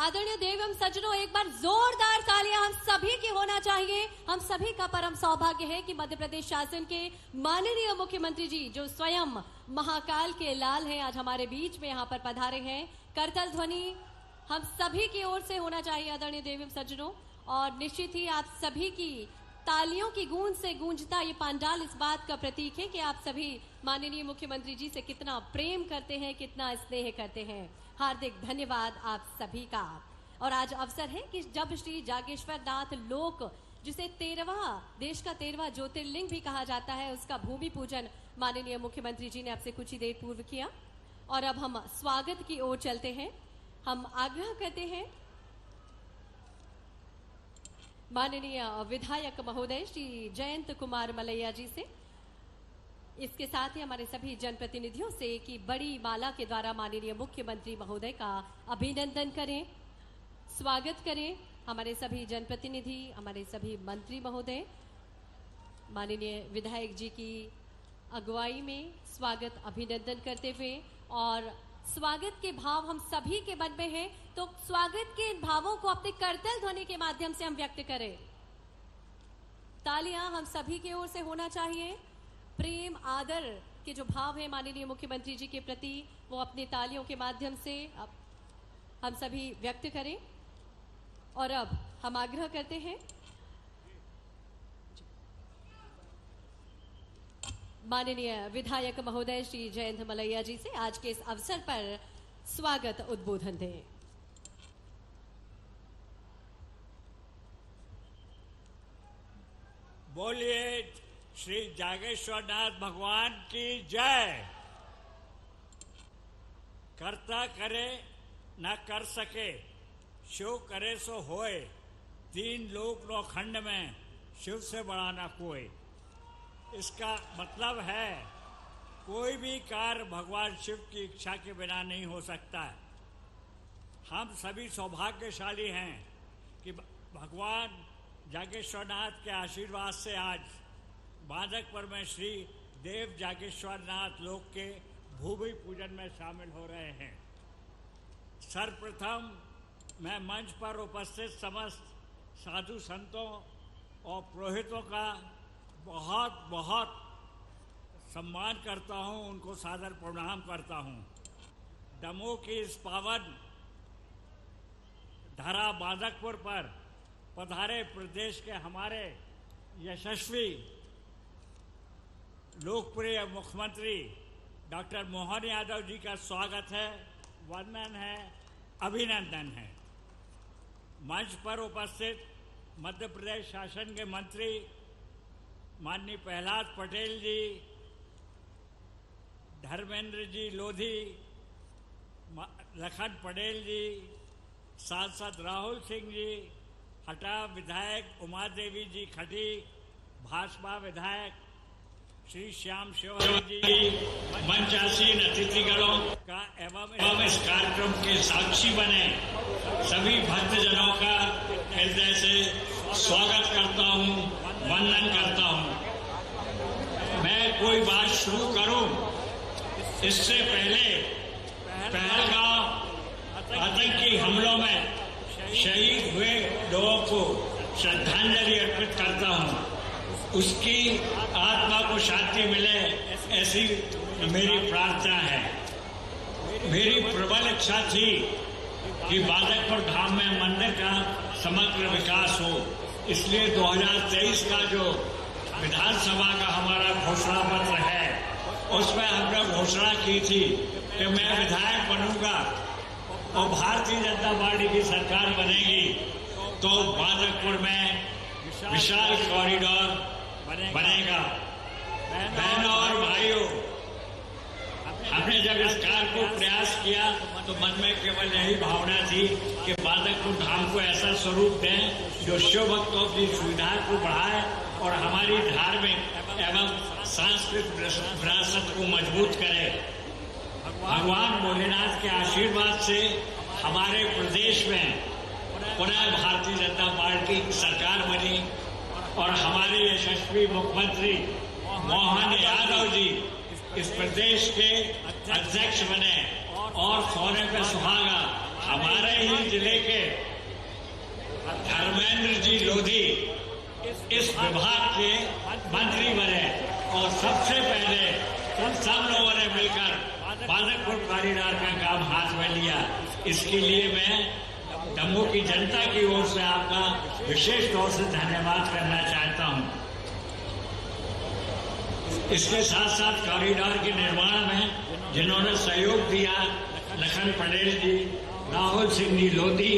आदरणीय देव एवं सज्जनों, एक बार जोरदार तालियां हम सभी की होना चाहिए। हम सभी का परम सौभाग्य है कि मध्य प्रदेश शासन के माननीय मुख्यमंत्री जी, जो स्वयं महाकाल के लाल हैं, आज हमारे बीच में यहाँ पर पधारे हैं। करतल ध्वनि हम सभी की ओर से होना चाहिए आदरणीय देव एवं सज्जनों, और निश्चित ही आप सभी की तालियों की गूंज से गूंजता ये पंडाल इस बात का प्रतीक है कि आप सभी माननीय मुख्यमंत्री जी से कितना प्रेम करते हैं, कितना स्नेह करते हैं। हार्दिक धन्यवाद आप सभी का। और आज अवसर है कि जब श्री जागेश्वर नाथ लोक, जिसे देश का 13वां ज्योतिर्लिंग भी कहा जाता है, उसका भूमि पूजन माननीय मुख्यमंत्री जी ने आपसे कुछ ही देर पूर्व किया। और अब हम स्वागत की ओर चलते हैं। हम आग्रह करते हैं माननीय विधायक महोदय श्री जयंत कुमार मलैया जी से, इसके साथ ही हमारे सभी जनप्रतिनिधियों से कि बड़ी माला के द्वारा माननीय मुख्यमंत्री महोदय का अभिनंदन करें, स्वागत करें। हमारे सभी जनप्रतिनिधि, हमारे सभी मंत्री महोदय माननीय विधायक जी की अगुवाई में स्वागत अभिनंदन करते हुए, और स्वागत के भाव हम सभी के मन में है, तो स्वागत के इन भावों को अपने करतल ध्वनि के माध्यम से हम व्यक्त करें। तालियां हम सभी की ओर से होना चाहिए। प्रेम आदर के जो भाव है माननीय मुख्यमंत्री जी के प्रति, वो अपनी तालियों के माध्यम से हम सभी व्यक्त करें। और अब हम आग्रह करते हैं माननीय विधायक महोदय श्री जयंत मलैया जी से आज के इस अवसर पर स्वागत उद्बोधन दें। बोलिए श्री जागेश्वरनाथ भगवान की जय। करता करे न कर सके, शिव करे सो होए, तीन लोक नो खंड में शिव से बड़ा न कोई। इसका मतलब है कोई भी कार्य भगवान शिव की इच्छा के बिना नहीं हो सकता है। हम सभी सौभाग्यशाली हैं कि भगवान जागेश्वरनाथ के आशीर्वाद से आज बांधकपुर में श्री देव जागेश्वरनाथ लोक के भूमि पूजन में शामिल हो रहे हैं। सर्वप्रथम मैं मंच पर उपस्थित समस्त साधु संतों और पुरोहितों का बहुत बहुत सम्मान करता हूं, उनको सादर प्रणाम करता हूं। दमोह की इस पावन धरा बांधकपुर पर पधारे प्रदेश के हमारे यशस्वी लोकप्रिय मुख्यमंत्री डॉक्टर मोहन यादव जी का स्वागत है, वंदन है, अभिनंदन है। मंच पर उपस्थित मध्य प्रदेश शासन के मंत्री माननीय प्रहलाद पटेल जी, धर्मेंद्र जी लोधी, लखन पटेल जी, सांसद राहुल सिंह जी, हटा विधायक उमा देवी जी खटी, भाजपा विधायक श्री श्याम शिवहर जी, मंचासीन अतिथिगणों का एवं इस कार्यक्रम के साक्षी बने सभी भक्तजनों का हृदय से स्वागत करता हूं, वंदन करता हूं। मैं कोई बात शुरू करूं इससे पहले पहलगांव आतंकी हमलों में शहीद हुए लोगों को श्रद्धांजलि अर्पित करता हूं। उसकी आत्मा को शांति मिले, ऐसी मेरी प्रार्थना है। मेरी प्रबल इच्छा थी कि बांधकपुर धाम में मंदिर का समग्र विकास हो, इसलिए 2023 का जो विधानसभा का हमारा घोषणा पत्र है उसमें हमने घोषणा की थी कि मैं विधायक बनूंगा और भारतीय जनता पार्टी की सरकार बनेगी तो बांधकपुर में विशाल कॉरिडोर बनेगा। बहनों और भाइयों, हमने जब इस कार्य को प्रयास किया तो मन में केवल यही भावना थी कि बांधकपुर धाम को ऐसा स्वरूप दें जो शिव भक्तों की सुविधा को बढ़ाए और हमारी धार्मिक एवं सांस्कृतिक विरासत को मजबूत करे। भगवान भोलेनाथ के आशीर्वाद से हमारे प्रदेश में पुनः भारतीय जनता पार्टी की सरकार बनी और हमारे यशस्वी मुख्यमंत्री मोहन यादव जी इस प्रदेश के अध्यक्ष बने और सोने पे सुहागा हमारे ही जिले के धर्मेंद्र जी लोधी इस विभाग के मंत्री बने और सबसे पहले सब लोगों ने मिलकर बांदकपुर कॉरिडोर का काम हाथ में लिया। इसके लिए मैं दमोह की जनता की ओर से आपका विशेष तौर से धन्यवाद करना चाहता हूं। इसके साथ साथ कॉरिडोर के निर्माण में जिन्होंने सहयोग दिया, लखन पटेल जी, राहुल सिंह जी लोधी,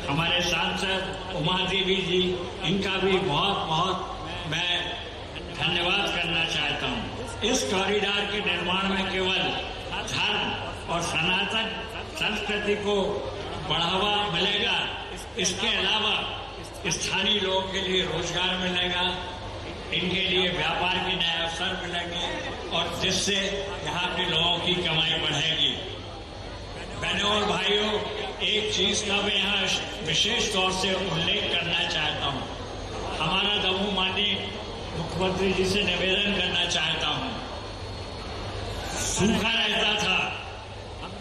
हमारे सांसद उमा देवी जी, इनका भी बहुत बहुत मैं धन्यवाद करना चाहता हूं। इस कॉरिडोर के निर्माण में केवल धर्म और सनातन संस्कृति को बढ़ावा मिलेगा, इसके अलावा स्थानीय लोगों के लिए रोजगार मिलेगा, इनके लिए व्यापार के नए अवसर मिलेंगे और जिससे यहाँ के लोगों की कमाई बढ़ेगी। बहनों और भाइयों, एक चीज का मैं यहाँ विशेष तौर से उल्लेख करना चाहता हूँ। हमारा दमोह माननीय मुख्यमंत्री जी से निवेदन करना चाहता हूँ। सूखा रहता था,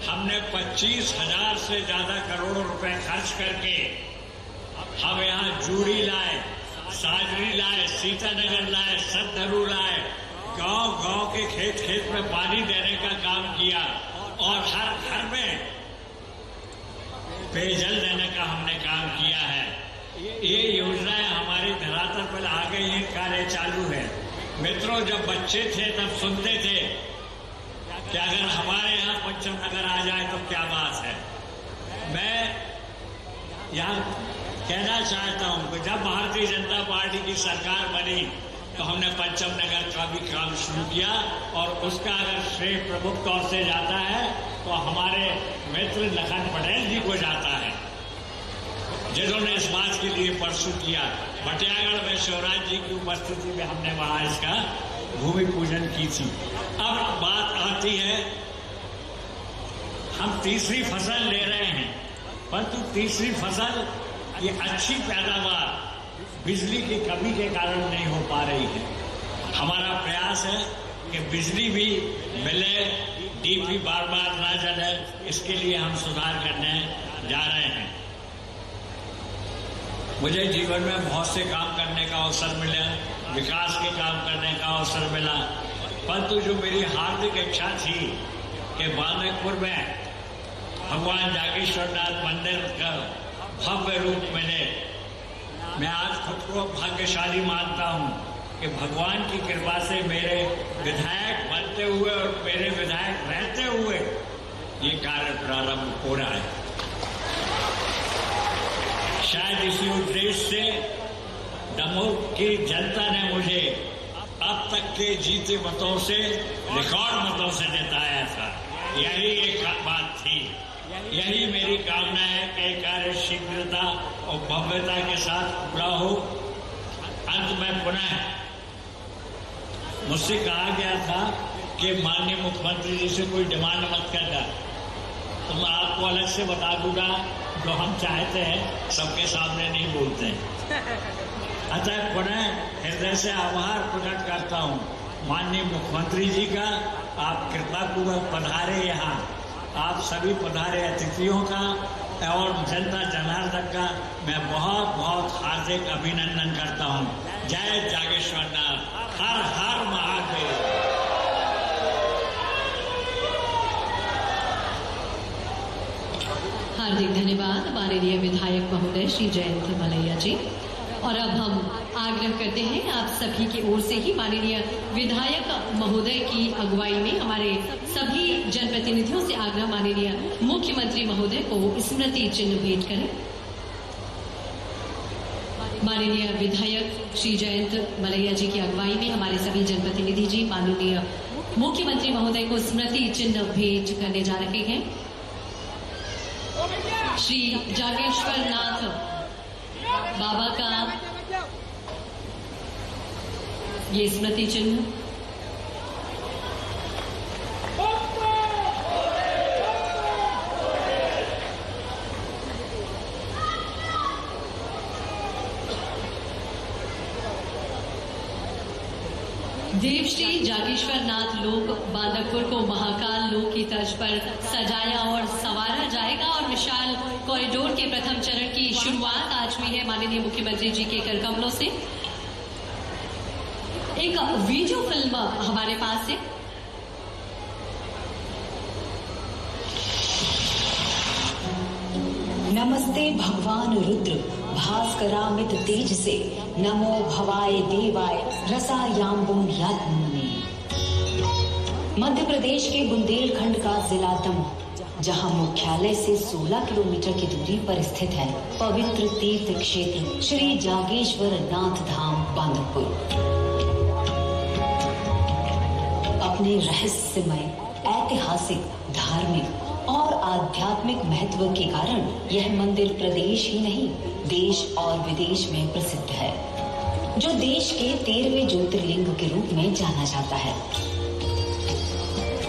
हमने 25,000 से ज्यादा करोड़ रुपए खर्च करके हम यहाँ जूड़ी लाए, साजरी लाए, सीतानगर लाए, सतधरू लाए, गांव-गांव के खेत में पानी देने का काम किया और हर घर में पेयजल देने का हमने काम किया है। ये योजनाएं हमारी धरातल पर आ गई हैं, कार्य चालू है। मित्रों, जब बच्चे थे तब सुनते थे कि अगर हमारे यहाँ पंचम नगर आ जाए तो क्या बात है। मैं यहाँ कहना चाहता हूँ कि जब भारतीय जनता पार्टी की सरकार बनी तो हमने पंचम नगर का भी काम शुरू किया और उसका अगर श्रेय प्रमुख तौर से जाता है तो हमारे मित्र लखन पटेल जी को जाता है, जिन्होंने इस बात के लिए परसू किया। भटियागढ़ में शिवराज जी की उपस्थिति में हमने वहां इसका भूमि पूजन की थी। अब बात आती है, हम तीसरी फसल ले रहे हैं, परंतु तीसरी फसल ये अच्छी पैदावार बिजली की कमी के कारण नहीं हो पा रही है। हमारा प्रयास है कि बिजली भी मिले, डीपी बार बार ना जले, इसके लिए हम सुधार करने जा रहे हैं। मुझे जीवन में बहुत से काम करने का अवसर मिला, विकास के काम करने का अवसर मिला, परंतु जो मेरी हार्दिक इच्छा थी कि बांदकपुर में भगवान जागेश्वरनाथ मंदिर का भव्य रूप मिले, मैं आज खुद को भाग्यशाली मानता हूं कि भगवान की कृपा से मेरे विधायक बनते हुए और मेरे विधायक रहते हुए ये कार्य प्रारंभ हो रहा है। शायद इसी उद्देश्य से दमोह की जनता ने मुझे अब तक के जीते मतों से रिकॉर्ड मतों से जिताया था। यही एक बात थी, यही मेरी कामना है कि कार्य शीघ्रता और भव्यता के साथ पूरा हो। अंत में पुनः मुझसे कहा गया था कि माननीय मुख्यमंत्री जी से कोई डिमांड मत करना, तो मैं आपको अलग से बता दूंगा, जो हम चाहते हैं सबके सामने नहीं बोलते हैं। अतः पुनः हृदय से आभार प्रकट करता हूँ माननीय मुख्यमंत्री जी का। आप कृपापूर्वक पधारे यहाँ, आप सभी पधारे अतिथियों का और जनता जनार्दन का मैं बहुत बहुत हार्दिक अभिनंदन करता हूँ। जय जागेश्वरनाथ, हर हर महादेव। हार्दिक धन्यवाद माननीय विधायक महोदय श्री जयंत मलैया जी। और अब हम आग्रह करते हैं आप सभी की ओर से ही माननीय विधायक महोदय की अगुवाई में हमारे सभी जनप्रतिनिधियों से आग्रह माननीय मुख्यमंत्री महोदय को स्मृति चिन्ह भेंट करें। माननीय विधायक श्री जयंत मलैया जी की अगुवाई में हमारे सभी जनप्रतिनिधि जी माननीय मुख्यमंत्री महोदय को स्मृति चिन्ह भेंट करने जा रहे हैं। श्री जागेश्वर नाथ बाबा का ये स्मृति चिन्ह देवश्री जागेश्वर नाथ लोक बांदकपुर को महाकाल लोक की तर्ज पर सजाया और संवारा जाएगा और विशाल कॉरिडोर के प्रथम चरण की शुरुआत आज हुई है माननीय मुख्यमंत्री जी के कर कमलों से। एक वीडियो फिल्म हमारे पास है। नमस्ते भगवान रुद्र भास्करामित तेज से, नमो भवाय देवाय रसायाम्बुम यात्मने। मध्य प्रदेश के बुंदेलखंड का जिला दमोह, जहां मुख्यालय से 16 किलोमीटर की दूरी पर स्थित है पवित्र तीर्थ क्षेत्र श्री जागेश्वर नाथ धाम बांदकपुर। अपने रहस्यमय, ऐतिहासिक, धार्मिक और आध्यात्मिक महत्व के कारण यह मंदिर प्रदेश ही नहीं देश और विदेश में प्रसिद्ध है, जो देश के 13वें ज्योतिर्लिंग के रूप में जाना जाता है।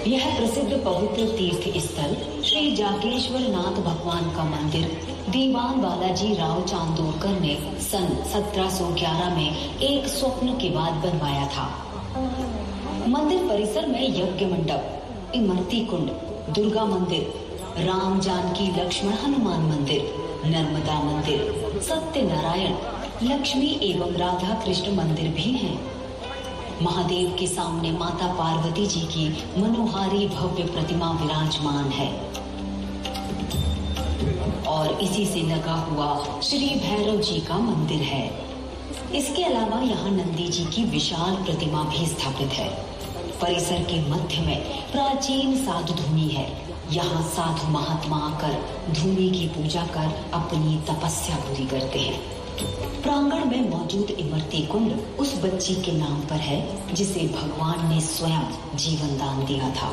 यह प्रसिद्ध पवित्र तीर्थ स्थल श्री जागेश्वर नाथ भगवान का मंदिर दीवान बालाजी राव चांदोरकर ने सन 1711 में एक स्वप्न के बाद बनवाया था। मंदिर परिसर में यज्ञ मंडप, इमरती कुंड, दुर्गा मंदिर, राम जानकी लक्ष्मण हनुमान मंदिर, नर्मदा मंदिर, सत्यनारायण, लक्ष्मी एवं राधा कृष्ण मंदिर भी हैं। महादेव के सामने माता पार्वती जी की मनोहारी भव्य प्रतिमा विराजमान है और इसी से लगा हुआ श्री भैरव जी का मंदिर है। इसके अलावा यहाँ नंदी जी की विशाल प्रतिमा भी स्थापित है। परिसर के मध्य में प्राचीन साधु धूनी है। यहाँ साधु महात्मा आकर धूनी की पूजा कर अपनी तपस्या पूरी करते हैं। प्रांगण में मौजूद इमरती कुंड उस बच्ची के नाम पर है जिसे भगवान ने स्वयं जीवन दान दिया था।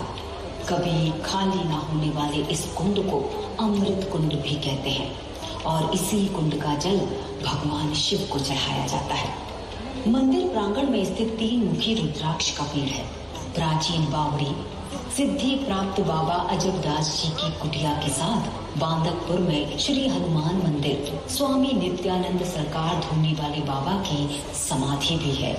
कभी खाली ना होने वाले इस कुंड को अमृत कुंड भी कहते हैं और इसी कुंड का जल भगवान शिव को चढ़ाया जाता है। मंदिर प्रांगण में स्थित 3 मुखी रुद्राक्ष का पेड़ है। प्राचीन बावड़ी सिद्धि प्राप्त बाबा अजबदास जी की कुटिया के साथ बांदकपुर में श्री हनुमान मंदिर, स्वामी नित्यानंद सरकार धूनी वाले बाबा की समाधि भी है।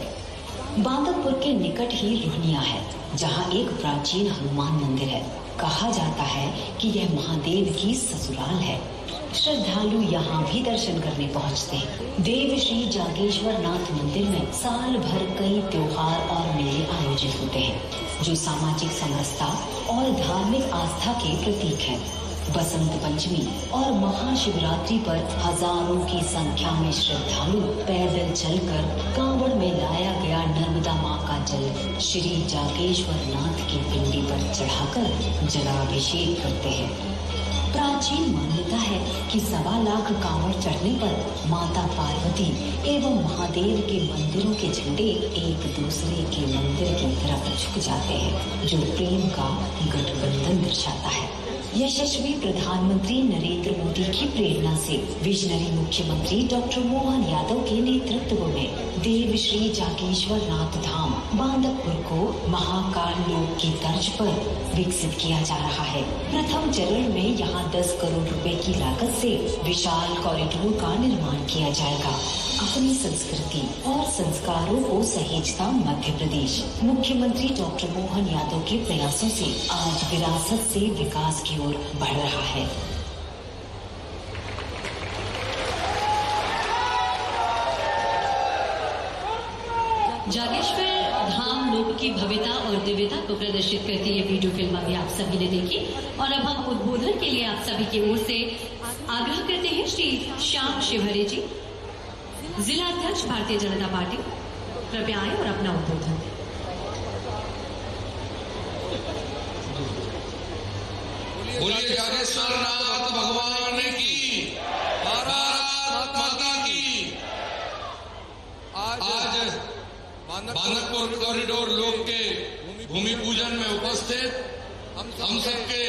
बांदकपुर के निकट ही रोहनिया है, जहाँ एक प्राचीन हनुमान मंदिर है। कहा जाता है कि यह महादेव की ससुराल है। श्रद्धालु यहाँ भी दर्शन करने पहुँचते हैं। देव श्री जागेश्वर नाथ मंदिर में साल भर कई त्योहार और मेले आयोजित होते हैं, जो सामाजिक समरसता और धार्मिक आस्था के प्रतीक हैं। बसंत पंचमी और महाशिवरात्रि पर हजारों की संख्या में श्रद्धालु पैदल चलकर कांवड़ में लाया गया नर्मदा माँ का जल श्री जागेश्वर नाथ की पिंडी पर चढ़ाकर जलाभिषेक करते हैं। प्राचीन मान्यता है कि 1.25 लाख कांवड़ चढ़ने पर माता पार्वती एवं महादेव के मंदिरों के झंडे एक दूसरे के मंदिर की तरफ झुक जाते हैं, जो प्रेम का गठबंधन दर्शाता है। यशस्वी प्रधानमंत्री नरेंद्र मोदी की प्रेरणा से विजनरी मुख्यमंत्री डॉक्टर मोहन यादव के नेतृत्व में देव श्री जागेश्वर नाथ धाम बांदकपुर को महाकाल लोक की तर्ज पर विकसित किया जा रहा है। प्रथम चरण में यहाँ 10 करोड़ रुपए की लागत से विशाल कॉरिडोर का निर्माण किया जाएगा। अपनी संस्कृति और संस्कारों को सहेजता मध्य प्रदेश मुख्यमंत्री डॉक्टर मोहन यादव के प्रयासों से आज विरासत से विकास की ओर बढ़ रहा है। जागेश्वर धाम लोक की भव्यता और दिव्यता को प्रदर्शित करती ये वीडियो फिल्म अभी आप सभी ने देखी और अब हम उद्बोधन के लिए आप सभी की ओर से आग्रह करते हैं श्री श्याम शिवहरे जी, जिला अध्यक्ष भारतीय जनता पार्टी, कृपया आए और अपना उद्बोधन दें। बोलिए जागेश्वर नाथ भगवान की, भारत माता की। आज बांदकपुर कॉरिडोर लोक के भूमि पूजन में उपस्थित हम सबके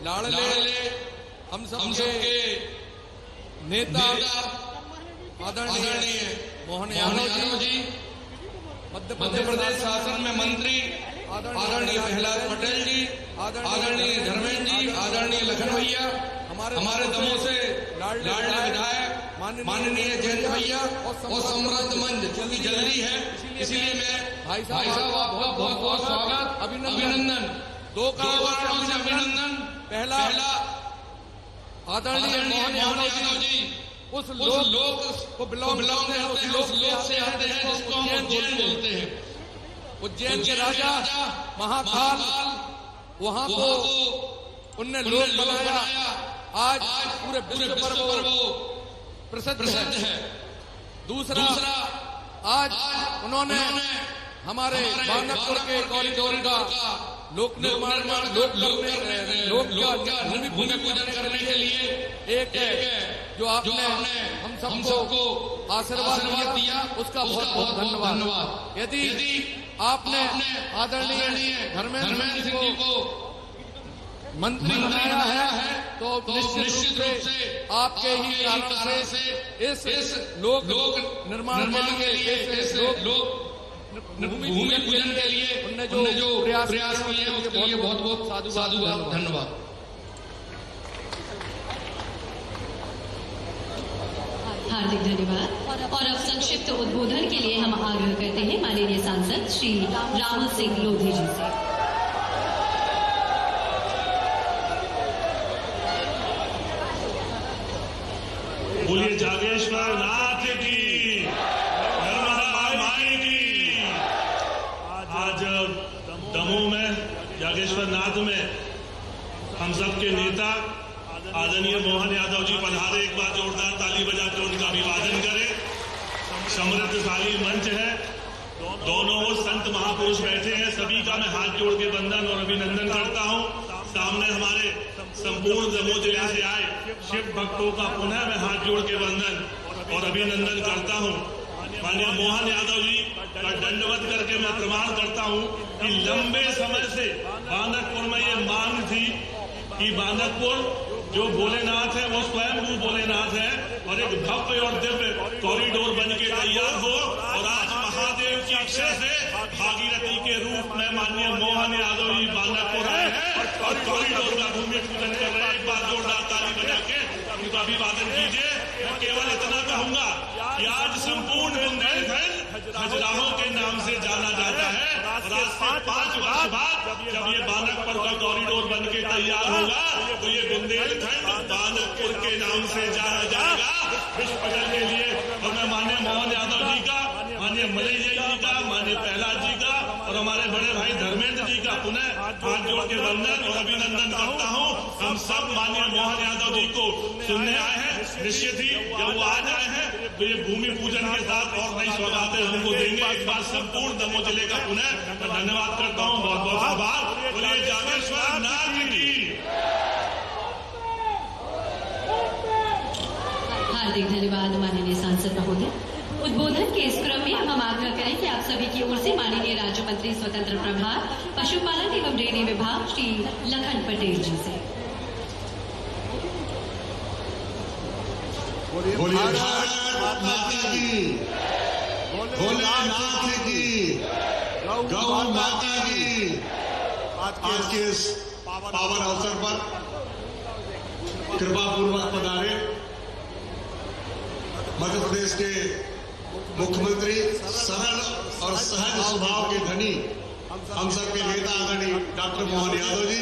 लाडले, हम सबके नेता आदरणीय मोहन यादव जी, मध्य प्रदेश शासन में मंत्री आदरणीय प्रहलाद पटेल जी, आदरणीय धर्मेंद्र जी, आदरणीय लखन भैया, हमारे दमोह से लाडले विधायक माननीय जयंत भैया और समृद्ध मंच क्योंकि जल्दी है, इसलिए मैं भाई साहब आपका बहुत बहुत स्वागत अभिनंदन दो कारणों से अभिनंदन। पहला आदरणीय मोहन यादव जी उस लोक को बिलोंग करते हैं, उस लोक से आते हैं जिसको हम उज्जैन बोलते हैं। उज्जैन के राजा महाकाल वहां को उनने लोक बनाया, आज पूरे विश्व पर वो प्रसिद्ध है। दूसरा आज उन्होंने हमारे बांदकपुर के कॉरिडोर का लोक निर्माण भूमि पूजन करने के लिए एक जो आपने हम सबको आशीर्वाद दिया, उसका बहुत बहुत धन्यवाद। यदि आपने आदरणीय धर्मेंद्र सिंह जी को मंत्री बनाया है तो निश्चित रूप से आपके ही कारण से इस लोक निर्माण के लिए भूमि पूजन के लिए उन्होंने जो प्रयास किए हैं उसके लिए बहुत बहुत साधुवाद धन्यवाद। हार्दिक धन्यवाद। और अब संक्षिप्त उद्बोधन के लिए हम आग्रह करते हैं माननीय सांसद श्री राहुल सिंह लोधी जी से। बोलिए जागेश्वर नाथ की, नर्मदा माई की। आज दमोह में जागेश्वर नाथ में हम सबके नेता आदरणीय मोहन यादव जी पधारे। एक बार जोरदार ताली बजा के उनका अभिवादन करें। समृद्धशाली मंच है, दोनों ओर संत महापुरुष बैठे हैं, सभी का मैं हाथ जोड़ के वंदन और अभिनंदन करता हूं। सामने हमारे संपूर्ण दमोह जिले से आए शिव भक्तों का पुनः मैं हाथ जोड़ के वंदन और अभिनंदन करता हूं। माननीय मोहन यादव जी का दंडवत करके मैं प्रमाण करता हूं कि लंबे समय से बांदकपुर में ये मांग थी कि बांदकपुर जो भोलेनाथ है वो स्वयं रूप भोलेनाथ है और एक भव्य और दिव्य कॉरिडोर बन के तैयार हो। और आज महादेव की इच्छा से भागीरथी के रूप में माननीय मोहन यादव जी बांदकपुर आए हैं और कॉरिडोर का भूमि पूजन कर रहे हैं। एक बार जोरदार ताली बजा के उनका अभिवादन कीजिए। मैं केवल इतना कहूंगा कि आज संपूर्ण बुंदेलखंड खजुराहो के नाम से जाना जाता है और आज से 5 वर्ष बाद जब ये बांदकपुर का कॉरिडोर बन के तैयार होगा तो ये बुंदेलखंड बांदकपुर के नाम से जाना जाएगा विश्व पटल के लिए। और मैं माननीय मोहन यादव जी का, माननीय मलैया जी का, माननीय प्रहलाद जी का और हमारे बड़े भाई धर्मेंद्र जी का पुनः हाथ जोड़ के वंदन और अभिनंदन करता हूँ। हम सब माननीय मोहन यादव जी को सुनने आए हैं। निश्चित ही जब वो आ जाए हैं तो ये भूमि पूजन के साथ और नई सौगातें हमको देंगे। एक बार संपूर्ण दमोह जिले का पुनः मैं धन्यवाद करता हूँ, बहुत बहुत आभार। बोलिए जागेश्वर नाथ की। हार्दिक धन्यवाद माननीय सांसद महोदय। उद्बोधन के इस क्रम में हम आग्रह करें कि आप सभी की ओर से माननीय राज्य मंत्री स्वतंत्र प्रभार पशुपालन एवं डेयरी विभाग श्री लखन पटेल जी से। बोलिए भारत माता की, भोलेनाथ की, गौ माता की। आज के इस पावन अवसर पर कृपा पूर्वक पधारे मध्य प्रदेश के मुख्यमंत्री, सरल और सहज स्वभाव के धनी, हम सबके नेता आदरणीय डॉक्टर मोहन यादव जी,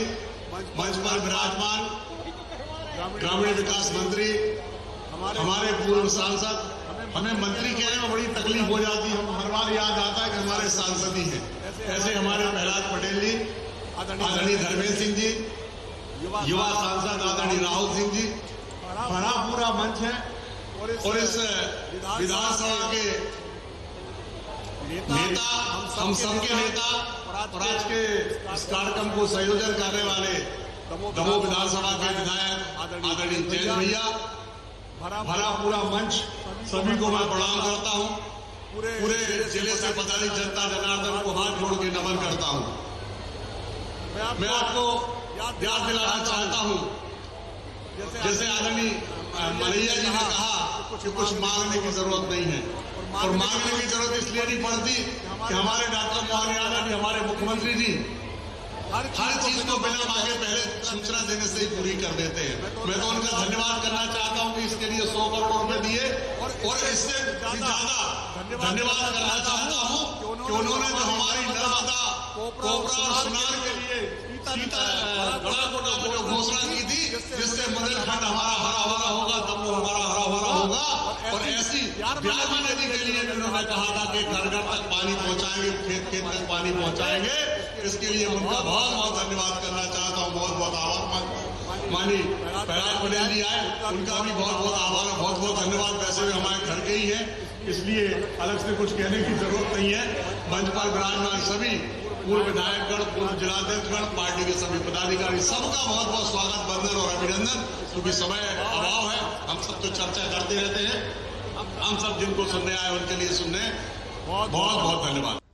मंच पर विराजमान ग्रामीण विकास मंत्री, हमारे पूर्व सांसद। हमें मंत्री कहने में बड़ी तकलीफ हो जाती है, हर बार याद आता है कि हमारे सांसद ही हैं। ऐसे हमारे प्रहलाद पटेल जी, आदरणीय धर्मेंद्र सिंह जी, युवा सांसद आदरणीय राहुल सिंह जी, बड़ा पूरा मंच है। और इस विधानसभा के नेता, हम सबके नेता और आज के इस कार्यक्रम को संयोजन करने वाले दमोह विधानसभा के विधायक आदरणीय जयंत भैया, भरा पूरा मंच, सभी को मैं प्रणाम करता हूं। पूरे जिले से पधारी जनता जनार्दन को हाथ जोड़ के नमन करता हूं। मैं आपको याद दिलाना चाहता हूं, जैसे आदरणीय मलैया जी ने कहा कि कुछ मांगने की जरूरत नहीं है, और मांगने की जरूरत इसलिए नहीं पड़ती कि हमारे डॉक्टर मोहन यादव जी, हमारे मुख्यमंत्री जी हर चीज को बिना मांगे पहले सूचना देने से ही पूरी कर देते हैं। मैं तो उनका धन्यवाद करना चाहता हूं कि इसके लिए 100 करोड़ रुपए दिए और इससे ज्यादा धन्यवाद करना चाहता हूं कि उन्होंने जो हमारी नर्मदा, कोपरा और सुनार के लिए गढ़ाकोटा को जो घोषणा की थी, जिससे बुंदेलखंड हमारा हरा भरा होगा, दमोह हमारा हरा भरा होगा, और ऐसी ब्याजी नदी के लिए उन्होंने कहा था कि घर घर तक पानी पहुंचाएंगे, खेत खेत तक पानी पहुंचाएंगे। इसके लिए उनका बहुत बहुत धन्यवाद करना चाहता हूँ, बहुत बहुत आभार। मानी प्रहलाद पटेल जी आए, उनका भी बहुत बहुत आभार, बहुत बहुत धन्यवाद। वैसे भी हमारे घर के ही है, इसलिए अलग से कुछ कहने की जरूरत नहीं है। मंच पर विराजमान सभी पूर्व विधायकगण, पूर्व जिलाध्यक्षगण, पार्टी के सभी पदाधिकारी, सबका बहुत बहुत स्वागत, वंदन और अभिनंदन। क्योंकि समय अभाव है, हम सब तो चर्चा करते रहते हैं, हम सब जिनको सुनने आए उनके लिए सुनने बहुत बहुत धन्यवाद।